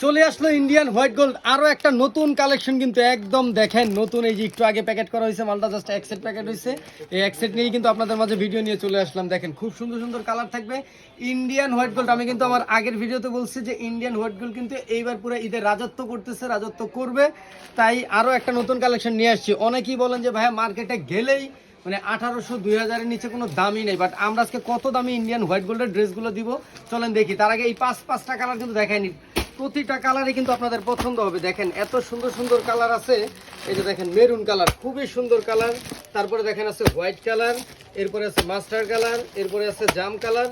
চলে আসলো Indian white gold আরো একটা নতুন কালেকশন, কিন্তু একদম দেখেন নতুন। এই যে একটু আগে প্যাকেট করা হয়েছে মালটা, জাস্ট এক সেট প্যাকেট হয়েছে। এই এক সেট নিয়েই কিন্তু আপনাদের মাঝে ভিডিও নিয়ে চলে আসলাম। দেখেন খুব সুন্দর সুন্দর কালার থাকবে ইন্ডিয়ান হোয়াইট গোল্ড। আমি কিন্তু আমার আগের ভিডিওতে বলছি যে ইন্ডিয়ান হোয়াইট গোল্ড কিন্তু এইবার পুরো ঈদের রাজত্ব করতেছে, রাজত্ব করবে। তাই আরো একটা নতুন কালেকশন নিয়ে আসছি। অনেকেই বলেন যে ভাইয়া মার্কেটে গেলেই মানে 1800-2000-এর নিচে কোনো দামই নেই, বাট আমরা আজকে কত দামি ইন্ডিয়ান হোয়াইট গোল্ডের ড্রেসগুলো দিব চলেন দেখি। তার আগে এই পাঁচটা কালার কিন্তু দেখায়নি, প্রতিটা কালারই কিন্তু আপনাদের পছন্দ হবে। দেখেন এত সুন্দর সুন্দর কালার আছে। এই যে দেখেন মেরুন কালার, খুবই সুন্দর কালার। তারপরে দেখেন আছে হোয়াইট কালার, এরপরে আছে মাস্টার কালার, এরপরে আছে জাম কালার,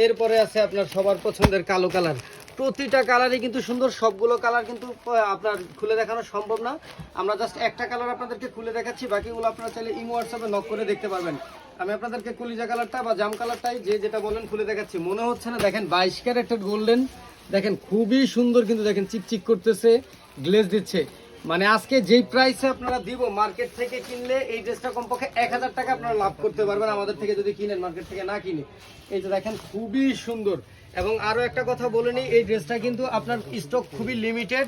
এরপরে আছে আপনার সবার পছন্দের কালো কালার। প্রতিটা কালারই কিন্তু সুন্দর, সবগুলো কালার কিন্তু আপনার খুলে দেখানো সম্ভব না। আমরা জাস্ট একটা কালার আপনাদেরকে খুলে দেখাচ্ছি, বাকিগুলো আপনারা চাইলে ইমো হোয়াটসঅ্যাপে নক করে দেখতে পারবেন। আমি আপনাদেরকে কলিজা কালারটা বা জাম কালারটাই যে যেটা বলেন খুলে দেখাচ্ছি। মনে হচ্ছে না, দেখেন 22 ক্যারেটের গোল্ডেন, দেখেন খুবই সুন্দর, কিন্তু দেখেন চিকচিক করতেছে, গ্লেজ দিচ্ছে। মানে আজকে যেই প্রাইসে আপনারা দিব, মার্কেট থেকে কিনলে এই ড্রেসটা কমপক্ষে 1000 টাকা আপনারা লাভ করতে পারবেন আমাদের থেকে যদি কিনেন, মার্কেট থেকে না কিনে। এই যে দেখেন খুবই সুন্দর। এবং আরো একটা কথা বলে নিই, এই ড্রেসটা কিন্তু আপনার স্টক খুবই লিমিটেড,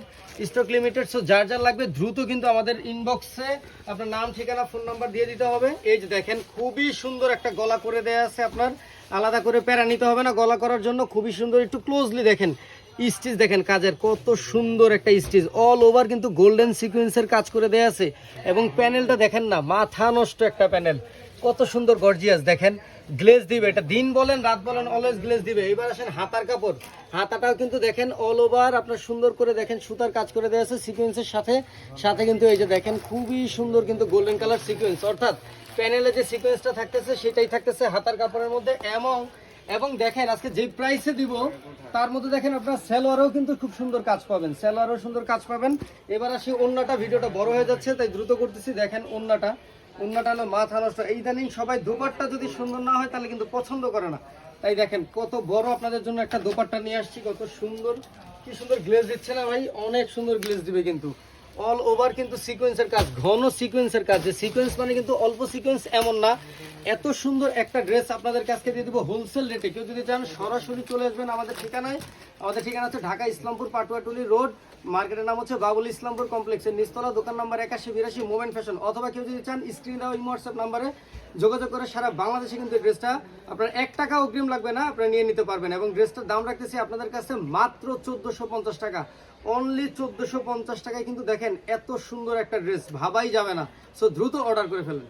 স্টক লিমিটেড। সো যার যার লাগবে দ্রুত কিন্তু আমাদের ইনবক্সে আপনার নাম, ঠিকানা, ফোন নাম্বার দিয়ে দিতে হবে। এই যে দেখেন খুবই সুন্দর একটা গলা করে দেয়া আছে, আপনার আলাদা করে প্যারা নিতে হবে না গলা করার জন্য। খুবই সুন্দর, একটু ক্লোজলি দেখেন স্টিচ, দেখেন কাজের কত সুন্দর একটা স্টিচ, অল ওভার কিন্তু গোল্ডেন সিকোয়েন্সের কাজ করে দেয়া আছে। এবং প্যানেলটা দেখেন না, মাথা নষ্ট একটা প্যানেল, কত সুন্দর গর্জিয়াস। দেখেন গ্লেজ দিবে, এটা দিন বলেন রাত বলেন অলওয়েজ গ্লেজ দিবে। এবার আসেন হাতার কাপড়, হাতাটাও কিন্তু দেখেন অল ওভার আপনার সুন্দর করে দেখেন সুতার কাজ করে দেওয়া আছে সিকোয়েন্সের সাথে সাথে। কিন্তু এই যে দেখেন খুবই সুন্দর কিন্তু গোল্ডেন কালার সিকোয়েন্স, অর্থাৎ প্যানেলে যে সিকোয়েন্সটা থাকতেছে সেটাই থাকতেছে হাতার কাপড়ের মধ্যে। এবং দেখেন আজকে যে প্রাইসে দিব তার মধ্যে দেখেন আপনার সেলোয়ারও কিন্তু খুব সুন্দর কাজ পাবেন, সেলোয়ারও সুন্দর কাজ পাবেন। এবার আসি ওন্নাটা, ভিডিওটা বড় হয়ে যাচ্ছে তাই দ্রুত করতেছি। দেখেন ওন্নাটা হলো মাথা নষ্ট। ইদানিং সবাই দোপাট্টা যদি সুন্দর না হয় তাহলে কিন্তু পছন্দ করে না। তাই দেখেন কত বড় আপনাদের জন্য একটা দোপাট্টা নিয়ে আসছি, কত সুন্দর, কি সুন্দর গ্লেজ দিচ্ছে না ভাই, অনেক সুন্দর গ্লেজ দিবে। কিন্তু অল ওভার কিন্তু সিকোয়েন্সের কাজ, ঘন সিকোয়েন্সের কাজ। যে সিকোয়েন্স মানে কিন্তু অল্প সিকোয়েন্স এমন না। এত সুন্দর একটা ড্রেস আপনাদের কাছে দিয়ে দিব হোলসেল রেটে। কেউ যদি চান সরাসরি চলে আসবেন আমাদের ঠিকানায়। আমাদের ঠিকানা হচ্ছে ঢাকা ইসলামপুর পাটুয়াটুলি রোড, মার্কেটের নাম হচ্ছে বাবুল ইসলামপুর কমপ্লেক্সের নিচতলা, দোকান নাম্বার 8182 মোমেন্ট ফ্যাশন। অথবা কেউ যদি চান স্ক্রিন দেওয়া এই হোয়াটসঅ্যাপ নাম্বারে যোগাযোগ করে সারা বাংলাদেশে কিন্তু এই ড্রেসটা আপনার 1 টাকা অগ্রিম লাগবে না, আপনারা নিয়ে নিতে পারবেন। এবং ড্রেসটার দাম রাখতেছি আপনাদের কাছে মাত্র 1450 টাকা, অনলি 1450 টাকায়। কিন্তু দেখেন এত সুন্দর একটা ড্রেস ভাবাই যাবে না। সো দ্রুত অর্ডার করে ফেলুন।